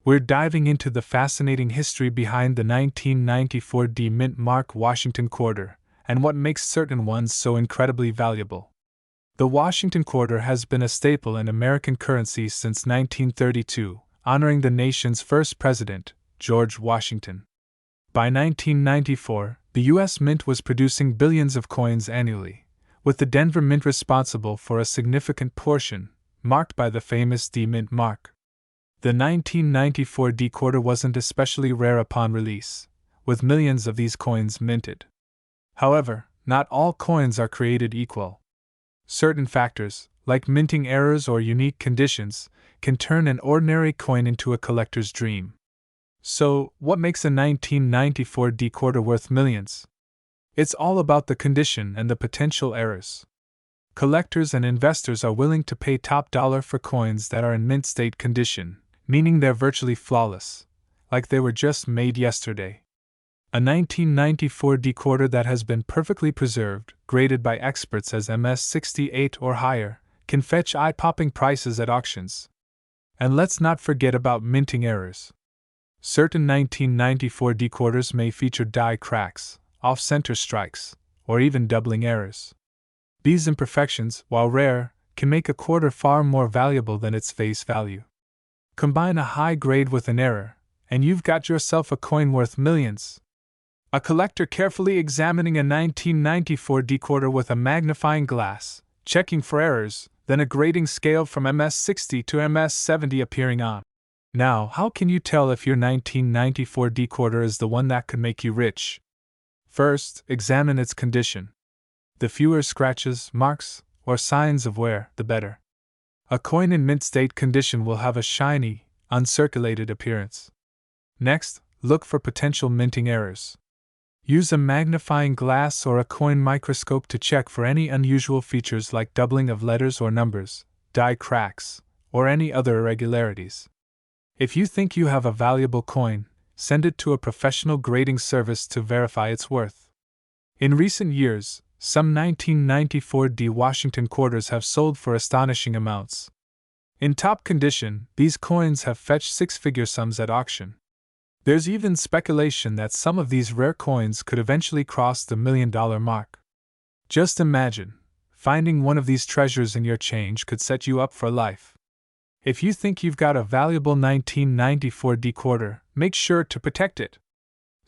we're diving into the fascinating history behind the 1994 D Mint Mark Washington quarter, and what makes certain ones so incredibly valuable. The Washington quarter has been a staple in American currency since 1932, honoring the nation's first president, George Washington. By 1994, the U.S. Mint was producing billions of coins annually, with the Denver Mint responsible for a significant portion, marked by the famous D Mint mark. The 1994 D quarter wasn't especially rare upon release, with millions of these coins minted. However, not all coins are created equal. Certain factors, like minting errors or unique conditions, can turn an ordinary coin into a collector's dream. So, what makes a 1994 D quarter worth millions? It's all about the condition and the potential errors. Collectors and investors are willing to pay top dollar for coins that are in mint state condition, meaning they're virtually flawless, like they were just made yesterday. A 1994 D quarter that has been perfectly preserved, graded by experts as MS68 or higher, can fetch eye-popping prices at auctions. And let's not forget about minting errors. Certain 1994 D quarters may feature die cracks, off-center strikes, or even doubling errors. These imperfections, while rare, can make a quarter far more valuable than its face value. Combine a high grade with an error, and you've got yourself a coin worth millions. A collector carefully examining a 1994 D quarter with a magnifying glass, checking for errors, then a grading scale from MS60 to MS70 appearing on. Now, how can you tell if your 1994 D quarter is the one that could make you rich? First, examine its condition. The fewer scratches, marks, or signs of wear, the better. A coin in mint state condition will have a shiny, uncirculated appearance. Next, look for potential minting errors. Use a magnifying glass or a coin microscope to check for any unusual features like doubling of letters or numbers, die cracks, or any other irregularities. If you think you have a valuable coin, send it to a professional grading service to verify its worth. In recent years, some 1994 D Washington quarters have sold for astonishing amounts. In top condition, these coins have fetched six-figure sums at auction. There's even speculation that some of these rare coins could eventually cross the $1 million mark. Just imagine, finding one of these treasures in your change could set you up for life. If you think you've got a valuable 1994 D quarter, make sure to protect it.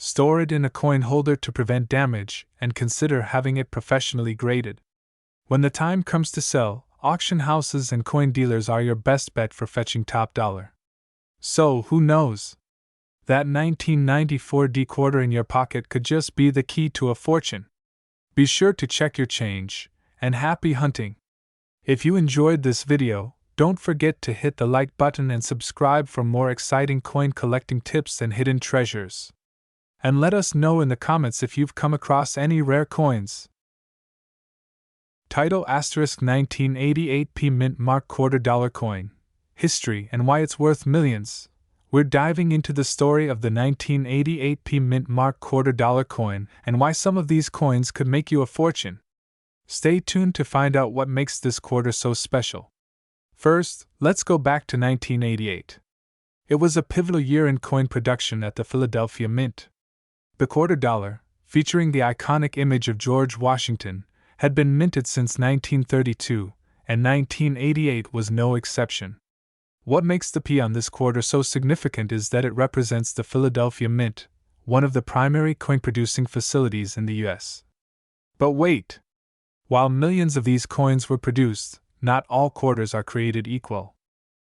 Store it in a coin holder to prevent damage, and consider having it professionally graded. When the time comes to sell, auction houses and coin dealers are your best bet for fetching top dollar. So, who knows? That 1994 D quarter in your pocket could just be the key to a fortune. Be sure to check your change, and happy hunting! If you enjoyed this video, don't forget to hit the like button and subscribe for more exciting coin collecting tips and hidden treasures. And let us know in the comments if you've come across any rare coins. Title ** 1988 P Mint Mark Quarter Dollar Coin. History and why it's worth millions. We're diving into the story of the 1988 P Mint Mark Quarter Dollar Coin and why some of these coins could make you a fortune. Stay tuned to find out what makes this quarter so special. First, let's go back to 1988. It was a pivotal year in coin production at the Philadelphia Mint. The quarter dollar, featuring the iconic image of George Washington, had been minted since 1932, and 1988 was no exception. What makes the P on this quarter so significant is that it represents the Philadelphia Mint, one of the primary coin-producing facilities in the U.S. But wait! While millions of these coins were produced, not all quarters are created equal.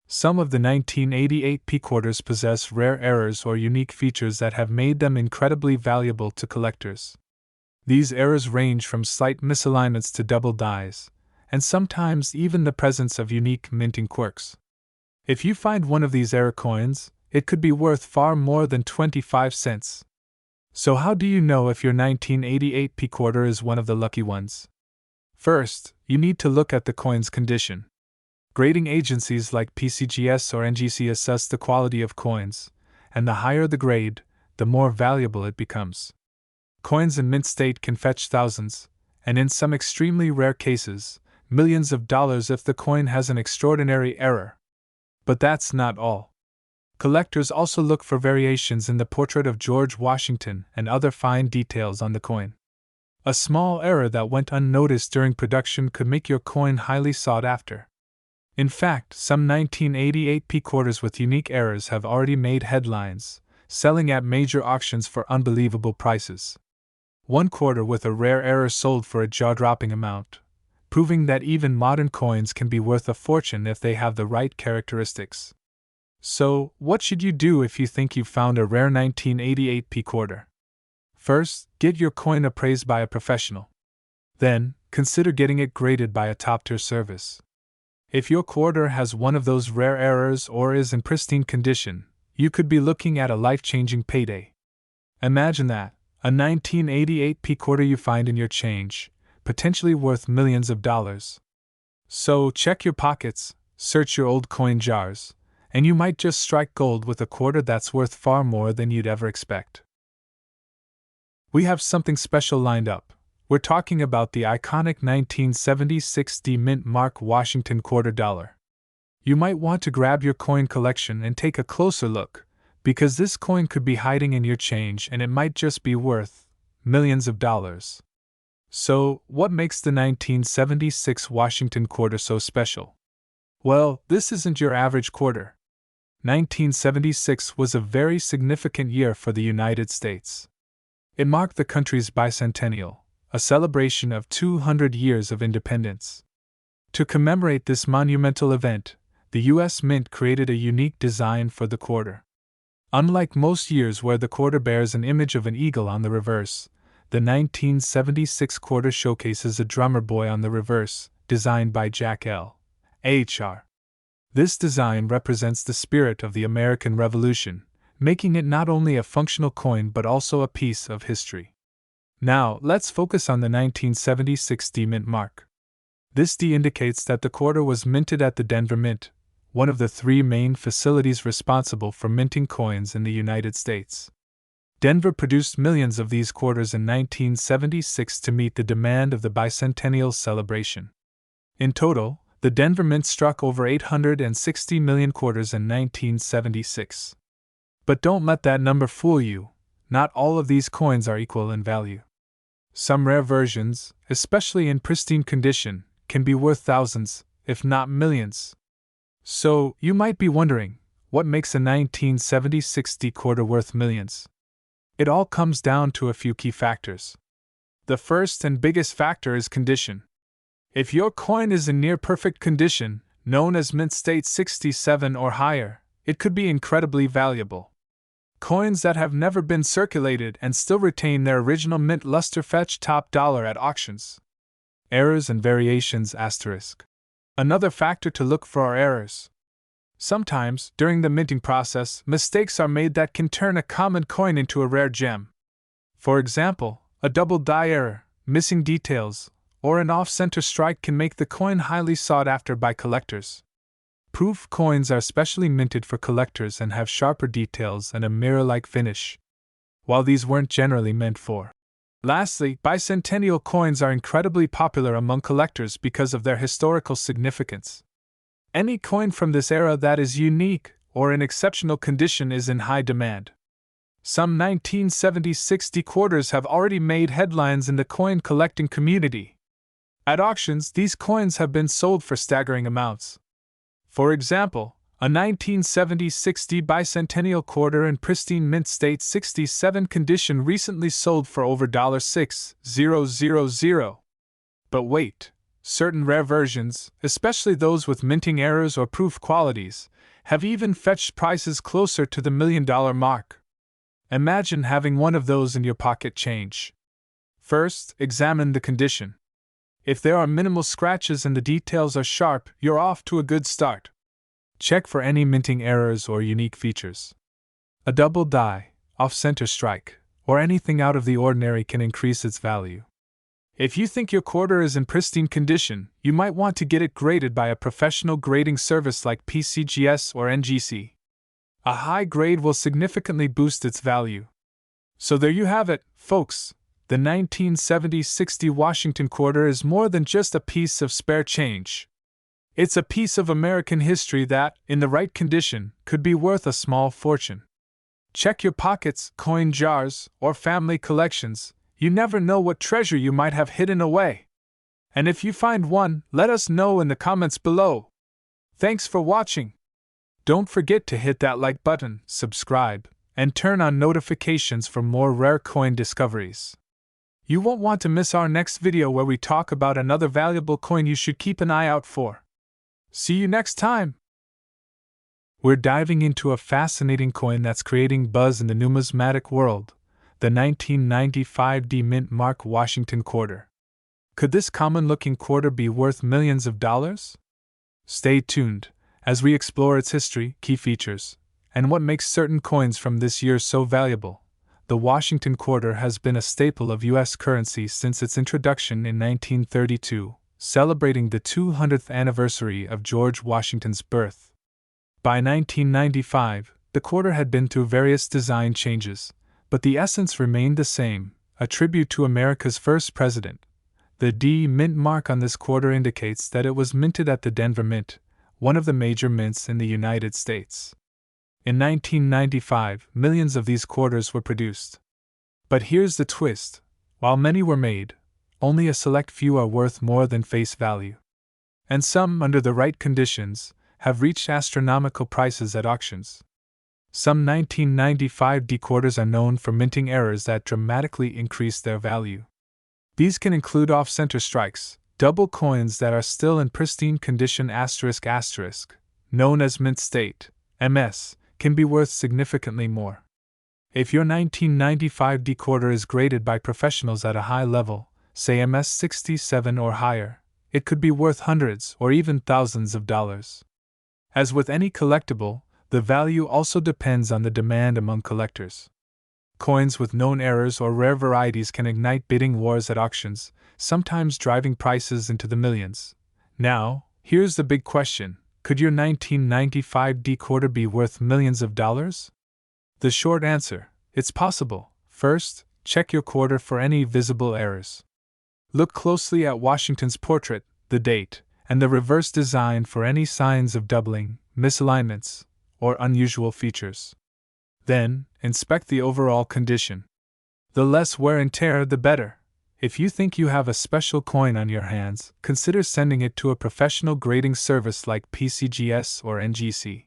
Some of the 1988 P quarters possess rare errors or unique features that have made them incredibly valuable to collectors. These errors range from slight misalignments to double dies, and sometimes even the presence of unique minting quirks. If you find one of these error coins, it could be worth far more than 25 cents. So how do you know if your 1988 P quarter is one of the lucky ones? First, you need to look at the coin's condition. Grading agencies like PCGS or NGC assess the quality of coins, and the higher the grade, the more valuable it becomes. Coins in mint state can fetch thousands, and in some extremely rare cases, millions of dollars if the coin has an extraordinary error. But that's not all. Collectors also look for variations in the portrait of George Washington and other fine details on the coin. A small error that went unnoticed during production could make your coin highly sought after. In fact, some 1988 P quarters with unique errors have already made headlines, selling at major auctions for unbelievable prices. One quarter with a rare error sold for a jaw-dropping amount, proving that even modern coins can be worth a fortune if they have the right characteristics. So, what should you do if you think you've found a rare 1988 P quarter? First, get your coin appraised by a professional. Then, consider getting it graded by a top-tier service. If your quarter has one of those rare errors or is in pristine condition, you could be looking at a life-changing payday. Imagine that, a 1988 P quarter you find in your change, potentially worth millions of dollars. So check your pockets, search your old coin jars, and you might just strike gold with a quarter that's worth far more than you'd ever expect. We have something special lined up. We're talking about the iconic 1976 D Mint Mark Washington quarter dollar. You might want to grab your coin collection and take a closer look, because this coin could be hiding in your change and it might just be worth millions of dollars. So, what makes the 1976 Washington quarter so special? Well, this isn't your average quarter. 1976 was a very significant year for the United States. It marked the country's bicentennial, a celebration of 200 years of independence. To commemorate this monumental event, the U.S. Mint created a unique design for the quarter. Unlike most years where the quarter bears an image of an eagle on the reverse, the 1976 quarter showcases a drummer boy on the reverse, designed by Jack L. H.R. This design represents the spirit of the American Revolution, making it not only a functional coin but also a piece of history. Now, let's focus on the 1976 D Mint mark. This D indicates that the quarter was minted at the Denver Mint, one of the three main facilities responsible for minting coins in the United States. Denver produced millions of these quarters in 1976 to meet the demand of the bicentennial celebration. In total, the Denver Mint struck over 860 million quarters in 1976. But don't let that number fool you, not all of these coins are equal in value. Some rare versions, especially in pristine condition, can be worth thousands, if not millions. So, you might be wondering, what makes a 1976 D quarter worth millions? It all comes down to a few key factors. The first and biggest factor is condition. If your coin is in near-perfect condition, known as mint state 67 or higher, it could be incredibly valuable. Coins that have never been circulated and still retain their original mint luster fetch top dollar at auctions. Errors and variations *. Another factor to look for are errors. Sometimes, during the minting process, mistakes are made that can turn a common coin into a rare gem. For example, a double die error, missing details, or an off-center strike can make the coin highly sought after by collectors. Proof coins are specially minted for collectors and have sharper details and a mirror-like finish, while these weren't generally meant for. Lastly, bicentennial coins are incredibly popular among collectors because of their historical significance. Any coin from this era that is unique or in exceptional condition is in high demand. Some 1976 D quarters have already made headlines in the coin collecting community. At auctions, these coins have been sold for staggering amounts. For example, a 1976 D Bicentennial quarter in pristine mint state 67 condition recently sold for over $6,000. But wait, certain rare versions, especially those with minting errors or proof qualities, have even fetched prices closer to the $1 million mark. Imagine having one of those in your pocket change. First, examine the condition. If there are minimal scratches and the details are sharp, you're off to a good start. Check for any minting errors or unique features. A double die, off-center strike, or anything out of the ordinary can increase its value. If you think your quarter is in pristine condition, you might want to get it graded by a professional grading service like PCGS or NGC. A high grade will significantly boost its value. So there you have it, folks. The 1976 D Washington quarter is more than just a piece of spare change. It's a piece of American history that, in the right condition, could be worth a small fortune. Check your pockets, coin jars, or family collections. You never know what treasure you might have hidden away. And if you find one, let us know in the comments below. Thanks for watching. Don't forget to hit that like button, subscribe, and turn on notifications for more rare coin discoveries. You won't want to miss our next video where we talk about another valuable coin you should keep an eye out for. See you next time! We're diving into a fascinating coin that's creating buzz in the numismatic world, the 1995 D Mint Mark Washington quarter. Could this common-looking quarter be worth millions of dollars? Stay tuned as we explore its history, key features, and what makes certain coins from this year so valuable. The Washington quarter has been a staple of U.S. currency since its introduction in 1932, celebrating the 200th anniversary of George Washington's birth. By 1995, the quarter had been through various design changes, but the essence remained the same, a tribute to America's first president. The D Mint mark on this quarter indicates that it was minted at the Denver Mint, one of the major mints in the United States. In 1995, millions of these quarters were produced. But here's the twist: while many were made, only a select few are worth more than face value. And some, under the right conditions, have reached astronomical prices at auctions. Some 1995 D quarters are known for minting errors that dramatically increase their value. These can include off-center strikes, double coins that are still in pristine condition **, known as mint state, MS, can be worth significantly more. If your 1995 D quarter is graded by professionals at a high level, say MS 67 or higher, it could be worth hundreds or even thousands of dollars. As with any collectible, the value also depends on the demand among collectors. Coins with known errors or rare varieties can ignite bidding wars at auctions, sometimes driving prices into the millions. Now, here's the big question: could your 1995 D quarter be worth millions of dollars? The short answer: it's possible. First, check your quarter for any visible errors. Look closely at Washington's portrait, the date, and the reverse design for any signs of doubling, misalignments, or unusual features. Then, inspect the overall condition. The less wear and tear, the better. If you think you have a special coin on your hands, consider sending it to a professional grading service like PCGS or NGC.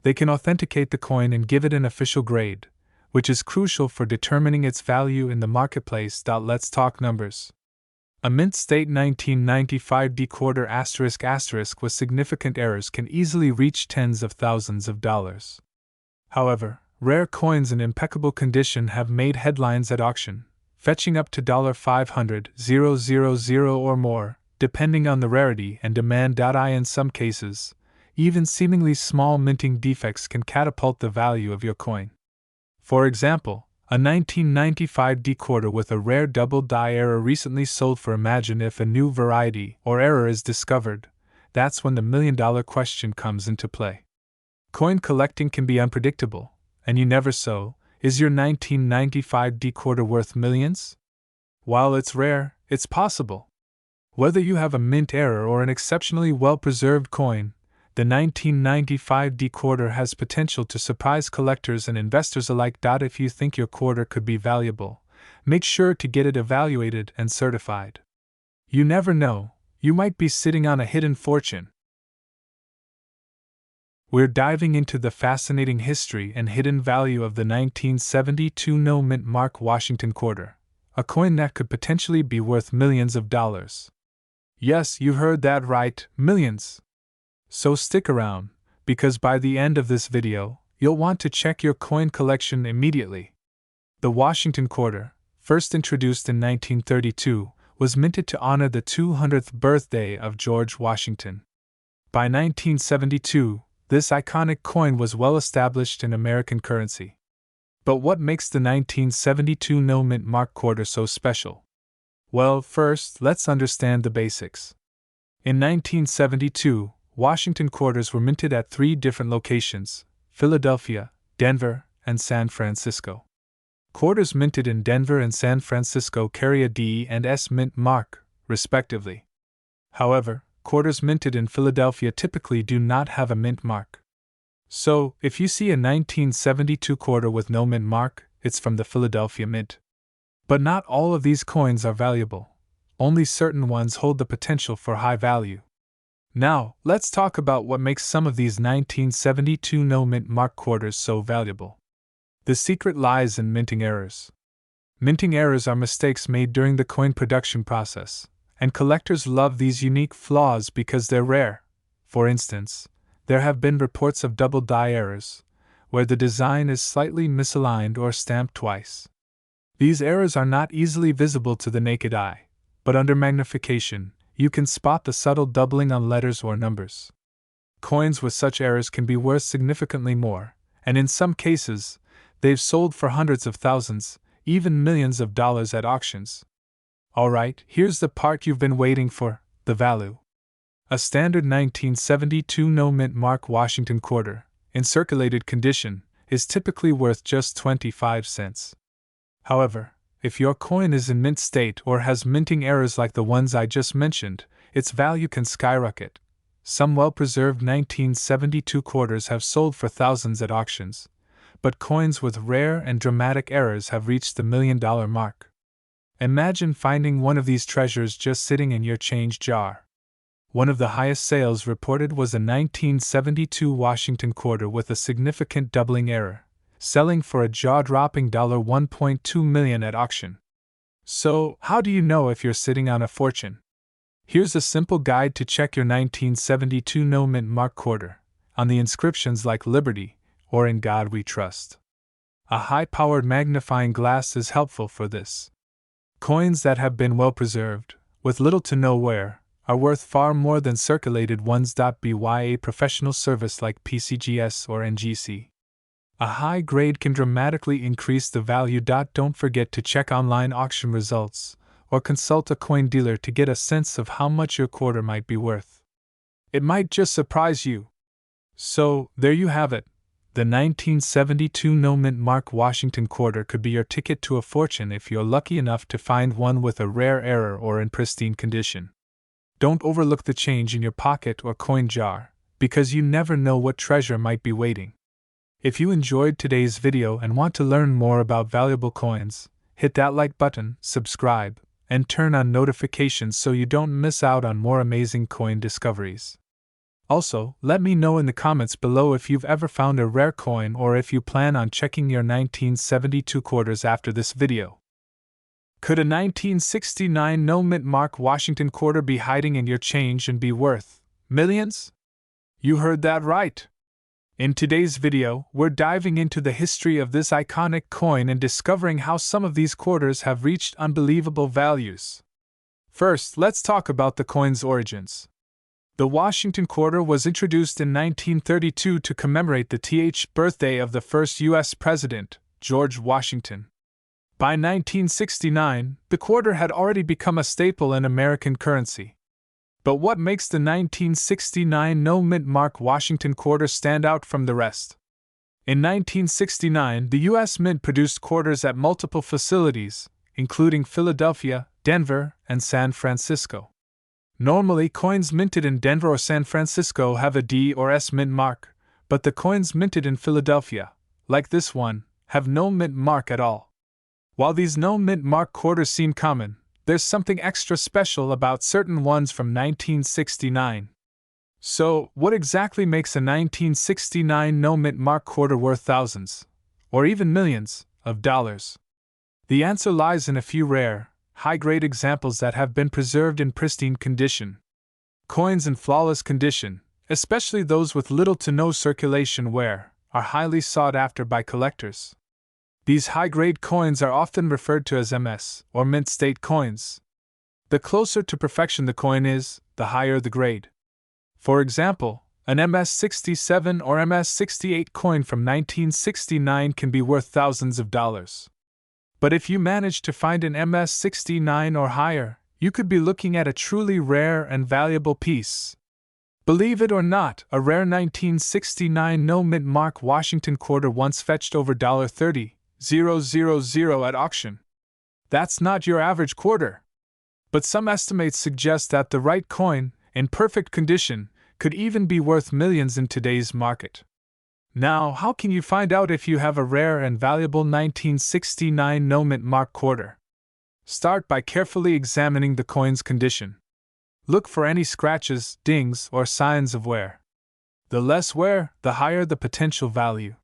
They can authenticate the coin and give it an official grade, which is crucial for determining its value in the marketplace. Let's talk numbers. A mint state 1995 D quarter ** with significant errors can easily reach tens of thousands of dollars. However, rare coins in impeccable condition have made headlines at auction, fetching up to $500,000 or more, depending on the rarity and demand. In some cases, even seemingly small minting defects can catapult the value of your coin. For example, a 1995 D quarter with a rare double die error recently sold for. Imagine if a new variety or error is discovered. That's when the million-dollar question comes into play. Coin collecting can be unpredictable, and you never know, is your 1995 D quarter worth millions? While it's rare, it's possible. Whether you have a mint error or an exceptionally well-preserved coin, the 1995 D quarter has potential to surprise collectors and investors alike. If you think your quarter could be valuable, make sure to get it evaluated and certified. You never know, you might be sitting on a hidden fortune. We're diving into the fascinating history and hidden value of the 1972 No Mint Mark Washington quarter, a coin that could potentially be worth millions of dollars. Yes, you heard that right, millions! So stick around, because by the end of this video, you'll want to check your coin collection immediately. The Washington quarter, first introduced in 1932, was minted to honor the 200th birthday of George Washington. By 1972, this iconic coin was well established in American currency. But what makes the 1972 No Mint Mark quarter so special? Well, first, let's understand the basics. In 1972, Washington quarters were minted at 3 different locations: Philadelphia, Denver, and San Francisco. Quarters minted in Denver and San Francisco carry a D and S mint mark, respectively. However, quarters minted in Philadelphia typically do not have a mint mark. So, if you see a 1972 quarter with no mint mark, it's from the Philadelphia Mint. But not all of these coins are valuable. Only certain ones hold the potential for high value. Now, let's talk about what makes some of these 1972 no mint mark quarters so valuable. The secret lies in minting errors. Minting errors are mistakes made during the coin production process, and collectors love these unique flaws because they're rare. For instance, there have been reports of double die errors, where the design is slightly misaligned or stamped twice. These errors are not easily visible to the naked eye, but under magnification, you can spot the subtle doubling on letters or numbers. Coins with such errors can be worth significantly more, and in some cases, they've sold for hundreds of thousands, even millions of dollars at auctions. Alright, here's the part you've been waiting for: the value. A standard 1972 no mint mark Washington quarter, in circulated condition, is typically worth just 25 cents. However, if your coin is in mint state or has minting errors like the ones I just mentioned, its value can skyrocket. Some well-preserved 1972 quarters have sold for thousands at auctions, but coins with rare and dramatic errors have reached the $1 million mark. Imagine finding one of these treasures just sitting in your change jar. One of the highest sales reported was a 1972 Washington quarter with a significant doubling error, selling for a jaw-dropping $1.2 million at auction. So, how do you know if you're sitting on a fortune? Here's a simple guide to check your 1972 no mint mark quarter, on the inscriptions like Liberty or In God We Trust. A high-powered magnifying glass is helpful for this. Coins that have been well preserved, with little to no wear, are worth far more than circulated ones. By professional service like PCGS or NGC. A high grade can dramatically increase the value. Don't forget to check online auction results, or consult a coin dealer to get a sense of how much your quarter might be worth. It might just surprise you. So, there you have it. The 1972 no mint mark Washington quarter could be your ticket to a fortune if you're lucky enough to find one with a rare error or in pristine condition. Don't overlook the change in your pocket or coin jar, because you never know what treasure might be waiting. If you enjoyed today's video and want to learn more about valuable coins, hit that like button, subscribe, and turn on notifications so you don't miss out on more amazing coin discoveries. Also, let me know in the comments below if you've ever found a rare coin or if you plan on checking your 1972 quarters after this video. Could a 1969 no mint mark Washington quarter be hiding in your change and be worth millions? You heard that right! In today's video, we're diving into the history of this iconic coin and discovering how some of these quarters have reached unbelievable values. First, let's talk about the coin's origins. The Washington quarter was introduced in 1932 to commemorate the birthday of the first U.S. President, George Washington. By 1969, the quarter had already become a staple in American currency. But what makes the 1969 no mint mark Washington quarter stand out from the rest? In 1969, the U.S. Mint produced quarters at multiple facilities, including Philadelphia, Denver, and San Francisco. Normally, coins minted in Denver or San Francisco have a D or S mint mark, but the coins minted in Philadelphia, like this one, have no mint mark at all. While these no mint mark quarters seem common, there's something extra special about certain ones from 1969. So, what exactly makes a 1969 no mint mark quarter worth thousands, or even millions, of dollars? The answer lies in a few rare, high-grade examples that have been preserved in pristine condition. Coins in flawless condition, especially those with little to no circulation wear, are highly sought after by collectors. These high-grade coins are often referred to as MS, or mint state coins. The closer to perfection the coin is, the higher the grade. For example, an MS-67 or MS-68 coin from 1969 can be worth thousands of dollars. But if you manage to find an MS-69 or higher, you could be looking at a truly rare and valuable piece. Believe it or not, a rare 1969 no mint mark Washington quarter once fetched over $30,000 at auction. That's not your average quarter. But some estimates suggest that the right coin, in perfect condition, could even be worth millions in today's market. Now, how can you find out if you have a rare and valuable 1969 no-mint mark quarter? Start by carefully examining the coin's condition. Look for any scratches, dings, or signs of wear. The less wear, the higher the potential value.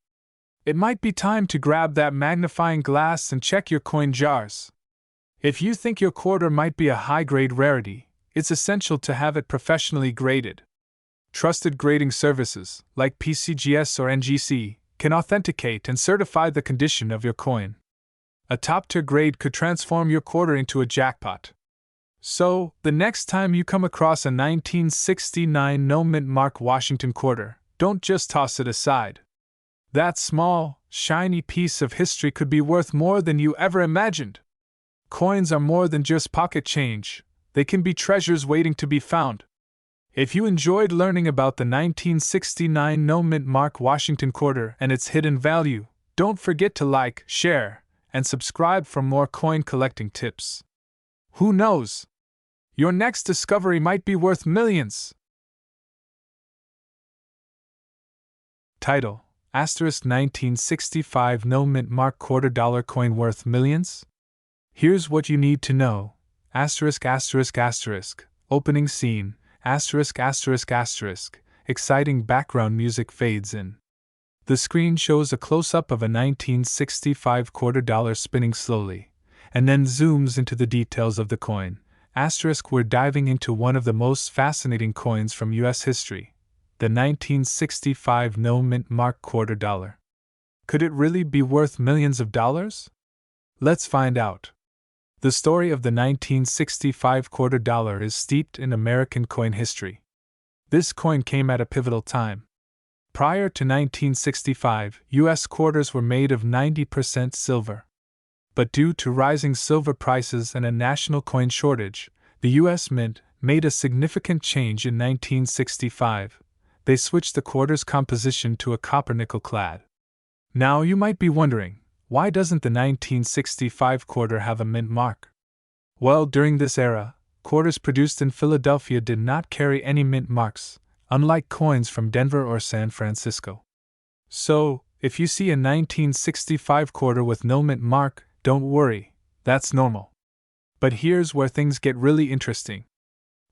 It might be time to grab that magnifying glass and check your coin jars. If you think your quarter might be a high-grade rarity, it's essential to have it professionally graded. Trusted grading services, like PCGS or NGC, can authenticate and certify the condition of your coin. A top-tier grade could transform your quarter into a jackpot. So, the next time you come across a 1969 no-mint mark Washington quarter, don't just toss it aside. That small, shiny piece of history could be worth more than you ever imagined. Coins are more than just pocket change, they can be treasures waiting to be found. If you enjoyed learning about the 1969 no-mint mark Washington quarter and its hidden value, don't forget to like, share, and subscribe for more coin collecting tips. Who knows? Your next discovery might be worth millions. Title: * 1965 no-mint mark quarter dollar coin worth millions? Here's what you need to know. *******. Opening scene. ******. Exciting background music fades in. The screen shows a close-up of a 1965 quarter dollar spinning slowly, and then zooms into the details of the coin. We're diving into one of the most fascinating coins from U.S. history, the 1965 no-mint mark quarter dollar. Could it really be worth millions of dollars? Let's find out. The story of the 1965 quarter dollar is steeped in American coin history. This coin came at a pivotal time. Prior to 1965, U.S. quarters were made of 90% silver. But due to rising silver prices and a national coin shortage, the U.S. Mint made a significant change in 1965. They switched the quarter's composition to a copper-nickel clad. Now you might be wondering, why doesn't the 1965 quarter have a mint mark? Well, during this era, quarters produced in Philadelphia did not carry any mint marks, unlike coins from Denver or San Francisco. So, if you see a 1965 quarter with no mint mark, don't worry, that's normal. But here's where things get really interesting.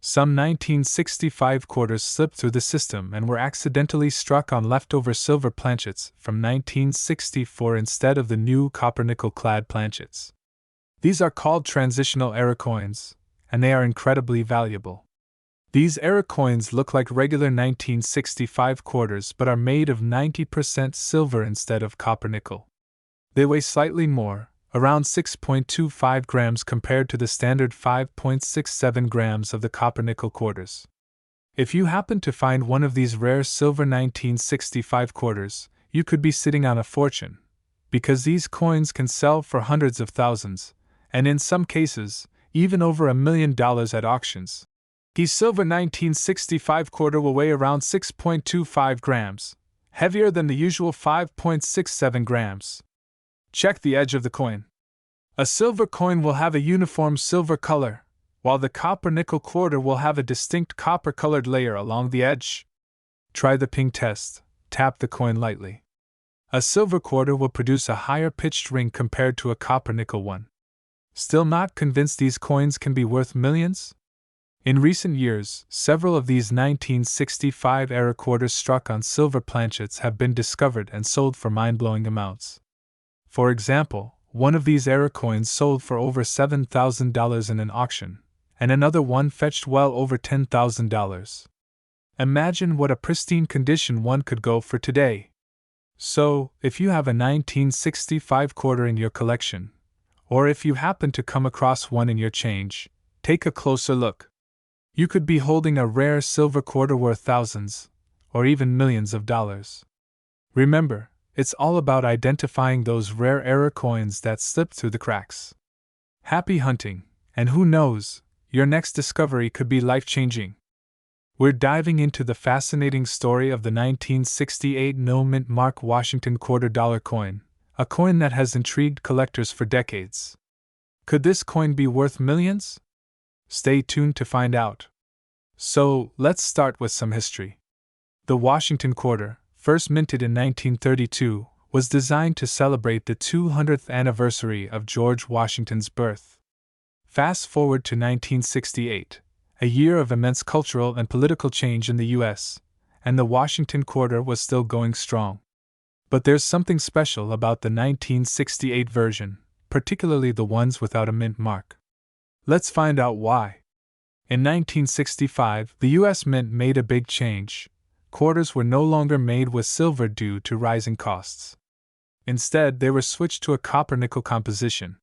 Some 1965 quarters slipped through the system and were accidentally struck on leftover silver planchets from 1964 instead of the new copper-nickel clad planchets. These are called transitional era coins, and they are incredibly valuable. These era coins look like regular 1965 quarters but are made of 90% silver instead of copper-nickel. They weigh slightly more, around 6.25 grams compared to the standard 5.67 grams of the copper-nickel quarters. If you happen to find one of these rare silver 1965 quarters, you could be sitting on a fortune, because these coins can sell for hundreds of thousands, and in some cases, even over $1 million at auctions. The silver 1965 quarter will weigh around 6.25 grams, heavier than the usual 5.67 grams. Check the edge of the coin. A silver coin will have a uniform silver color, while the copper-nickel quarter will have a distinct copper-colored layer along the edge. Try the ping test. Tap the coin lightly. A silver quarter will produce a higher pitched ring compared to a copper-nickel one. Still not convinced these coins can be worth millions? In recent years, several of these 1965 era quarters struck on silver planchets have been discovered and sold for mind-blowing amounts. For example, one of these era coins sold for over $7,000 in an auction, and another one fetched well over $10,000. Imagine what a pristine condition one could go for today. So, if you have a 1965 quarter in your collection, or if you happen to come across one in your change, take a closer look. You could be holding a rare silver quarter worth thousands, or even millions of dollars. Remember, it's all about identifying those rare era coins that slip through the cracks. Happy hunting, and who knows, your next discovery could be life-changing. We're diving into the fascinating story of the 1968 no-mint mark Washington quarter dollar coin, a coin that has intrigued collectors for decades. Could this coin be worth millions? Stay tuned to find out. So, let's start with some history. The Washington quarter, first minted in 1932, was designed to celebrate the 200th anniversary of George Washington's birth. Fast forward to 1968, a year of immense cultural and political change in the U.S., and the Washington quarter was still going strong. But there's something special about the 1968 version, particularly the ones without a mint mark. Let's find out why. In 1965, the U.S. Mint made a big change. Quarters were no longer made with silver due to rising costs. Instead, they were switched to a copper-nickel composition.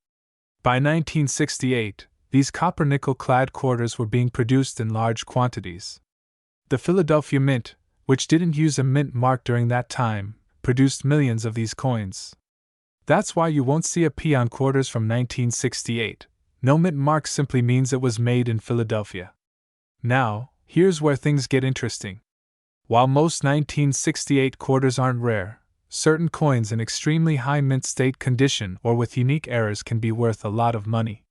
By 1968, these copper-nickel-clad quarters were being produced in large quantities. The Philadelphia Mint, which didn't use a mint mark during that time, produced millions of these coins. That's why you won't see a P on quarters from 1968. No mint mark simply means it was made in Philadelphia. Now, here's where things get interesting. While most 1968 quarters aren't rare, certain coins in extremely high mint state condition or with unique errors can be worth a lot of money.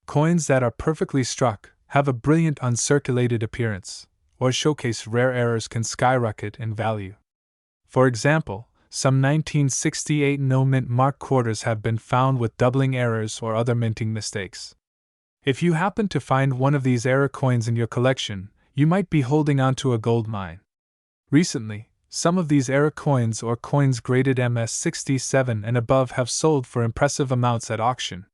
Coins that are perfectly struck, have a brilliant uncirculated appearance, or showcase rare errors can skyrocket in value. For example, some 1968 no-mint mark quarters have been found with doubling errors or other minting mistakes. If you happen to find one of these error coins in your collection, you might be holding onto a gold mine. Recently, some of these error coins or coins graded MS67 and above have sold for impressive amounts at auction.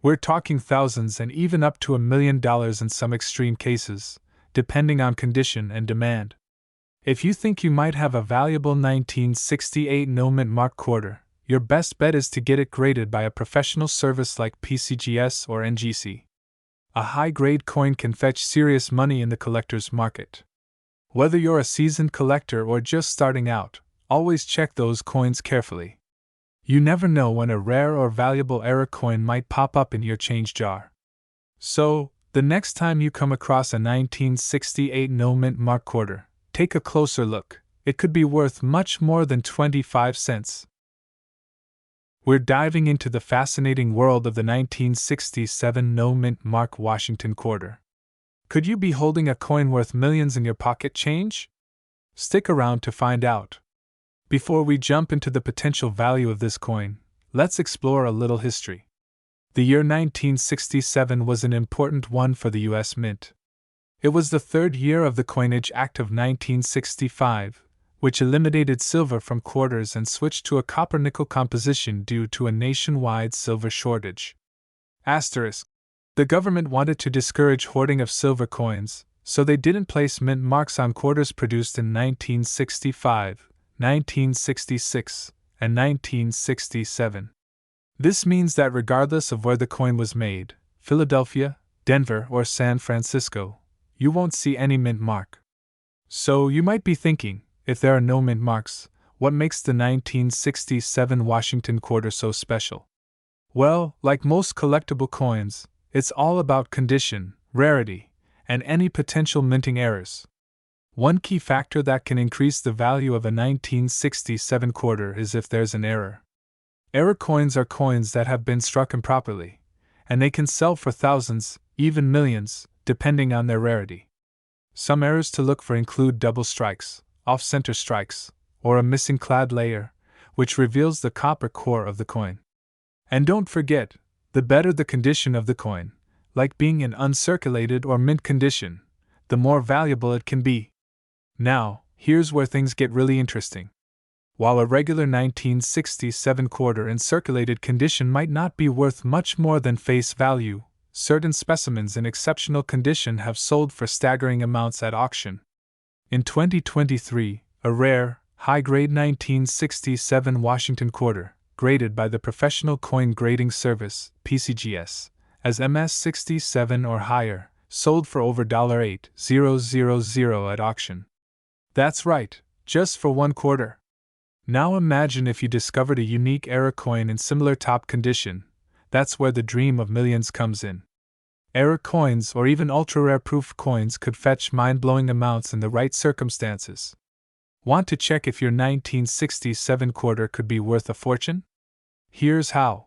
We're talking thousands and even up to $1 million in some extreme cases, depending on condition and demand. If you think you might have a valuable 1968 no-mint mark quarter, your best bet is to get it graded by a professional service like PCGS or NGC. A high-grade coin can fetch serious money in the collector's market. Whether you're a seasoned collector or just starting out, always check those coins carefully. You never know when a rare or valuable error coin might pop up in your change jar. So, the next time you come across a 1968 no-mint mark quarter, take a closer look. It could be worth much more than 25 cents. We're diving into the fascinating world of the 1967 no-mint mark Washington quarter. Could you be holding a coin worth millions in your pocket change? Stick around to find out. Before we jump into the potential value of this coin, let's explore a little history. The year 1967 was an important one for the U.S. Mint. It was the third year of the Coinage Act of 1965, which eliminated silver from quarters and switched to a copper-nickel composition due to a nationwide silver shortage. Asterisk. The government wanted to discourage hoarding of silver coins, so they didn't place mint marks on quarters produced in 1965, 1966, and 1967. This means that regardless of where the coin was made, Philadelphia, Denver, or San Francisco, you won't see any mint mark. So you might be thinking, if there are no mint marks, what makes the 1967 Washington quarter so special? Well, like most collectible coins, it's all about condition, rarity, and any potential minting errors. One key factor that can increase the value of a 1967 quarter is if there's an error. Error coins are coins that have been struck improperly, and they can sell for thousands, even millions, depending on their rarity. Some errors to look for include double strikes, off-center strikes, or a missing clad layer, which reveals the copper core of the coin. And don't forget, the better the condition of the coin, like being in uncirculated or mint condition, the more valuable it can be. Now, here's where things get really interesting. While a regular 1967 quarter in circulated condition might not be worth much more than face value, certain specimens in exceptional condition have sold for staggering amounts at auction. In 2023, a rare, high-grade 1967 Washington quarter, graded by the Professional Coin Grading Service, PCGS, as MS67 or higher, sold for over $8,000 at auction. That's right, just for one quarter. Now imagine if you discovered a unique error coin in similar top condition. That's where the dream of millions comes in. Error coins or even ultra-rare proof coins could fetch mind-blowing amounts in the right circumstances. Want to check if your 1967 quarter could be worth a fortune? Here's how.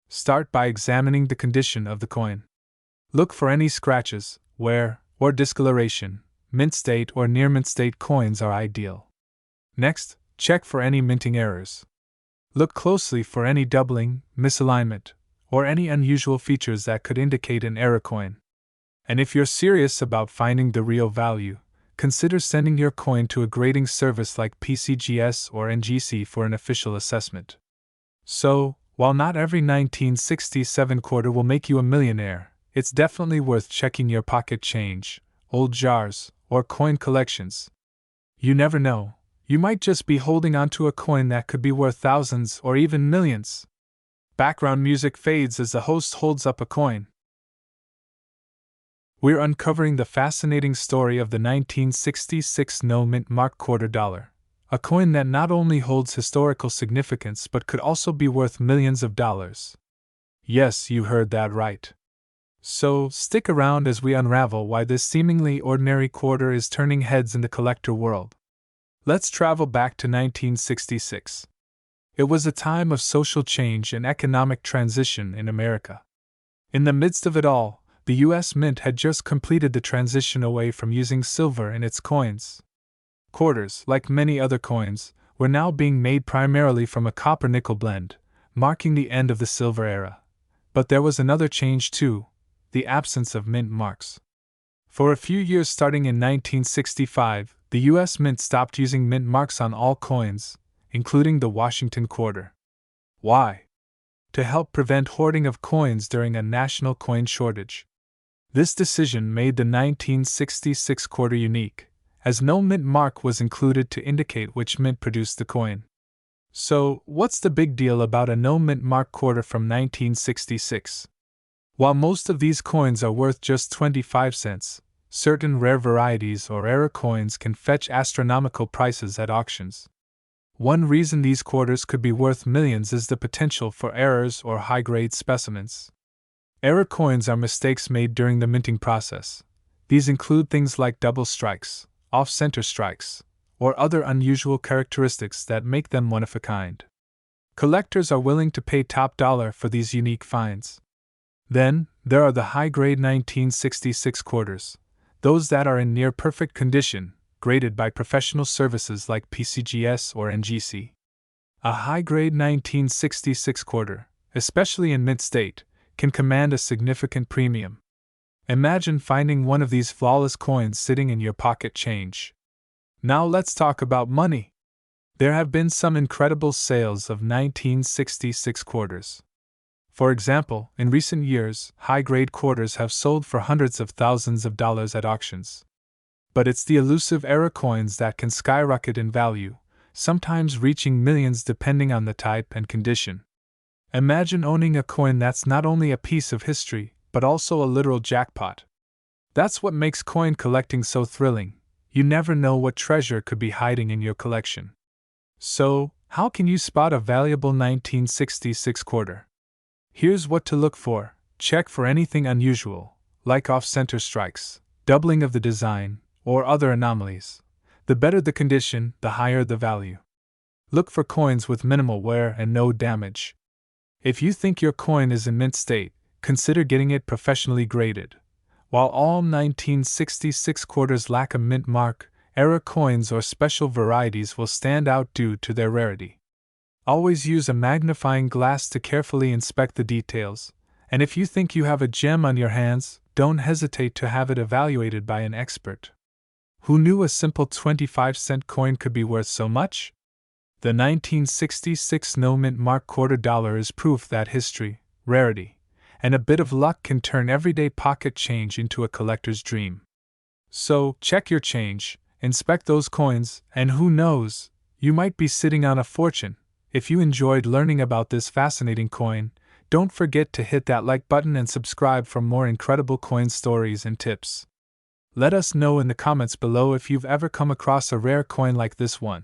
Start by examining the condition of the coin. Look for any scratches, wear, or discoloration, mint state or near mint state coins are ideal. Next, check for any minting errors. Look closely for any doubling, misalignment, or any unusual features that could indicate an error coin. And if you're serious about finding the real value, consider sending your coin to a grading service like PCGS or NGC for an official assessment. So, while not every 1967 quarter will make you a millionaire, it's definitely worth checking your pocket change, old jars, or coin collections. You never know, you might just be holding onto a coin that could be worth thousands or even millions. Background music fades as the host holds up a coin. We're uncovering the fascinating story of the 1966 no-mint mark quarter dollar, a coin that not only holds historical significance but could also be worth millions of dollars. Yes, you heard that right. So, stick around as we unravel why this seemingly ordinary quarter is turning heads in the collector world. Let's travel back to 1966. It was a time of social change and economic transition in America. In the midst of it all, the U.S. Mint had just completed the transition away from using silver in its coins. Quarters, like many other coins, were now being made primarily from a copper-nickel blend, marking the end of the silver era. But there was another change too: the absence of mint marks. For a few years starting in 1965, the U.S. Mint stopped using mint marks on all coins, including the Washington quarter. Why? To help prevent hoarding of coins during a national coin shortage. This decision made the 1966 quarter unique, as no mint mark was included to indicate which mint produced the coin. So, what's the big deal about a no mint mark quarter from 1966? While most of these coins are worth just 25 cents, certain rare varieties or error coins can fetch astronomical prices at auctions. One reason these quarters could be worth millions is the potential for errors or high-grade specimens. Error coins are mistakes made during the minting process. These include things like double strikes, off-center strikes, or other unusual characteristics that make them one of a kind. Collectors are willing to pay top dollar for these unique finds. Then, there are the high-grade 1966 quarters, those that are in near-perfect condition, graded by professional services like PCGS or NGC. A high-grade 1966 quarter, especially in mint state, can command a significant premium. Imagine finding one of these flawless coins sitting in your pocket change. Now let's talk about money. There have been some incredible sales of 1966 quarters. For example, in recent years, high-grade quarters have sold for hundreds of thousands of dollars at auctions. But it's the elusive error coins that can skyrocket in value, sometimes reaching millions depending on the type and condition. Imagine owning a coin that's not only a piece of history, but also a literal jackpot. That's what makes coin collecting so thrilling. You never know what treasure could be hiding in your collection. So, how can you spot a valuable 1966 quarter? Here's what to look for. Check for anything unusual, like off-center strikes, doubling of the design, or other anomalies. The better the condition, the higher the value. Look for coins with minimal wear and no damage. If you think your coin is in mint state, consider getting it professionally graded. While all 1966 quarters lack a mint mark, error coins or special varieties will stand out due to their rarity. Always use a magnifying glass to carefully inspect the details, and if you think you have a gem on your hands, don't hesitate to have it evaluated by an expert. Who knew a simple 25-cent coin could be worth so much? The 1966 no-mint mark quarter dollar is proof that history, rarity, and a bit of luck can turn everyday pocket change into a collector's dream. So, check your change, inspect those coins, and who knows, you might be sitting on a fortune. If you enjoyed learning about this fascinating coin, don't forget to hit that like button and subscribe for more incredible coin stories and tips. Let us know in the comments below if you've ever come across a rare coin like this one.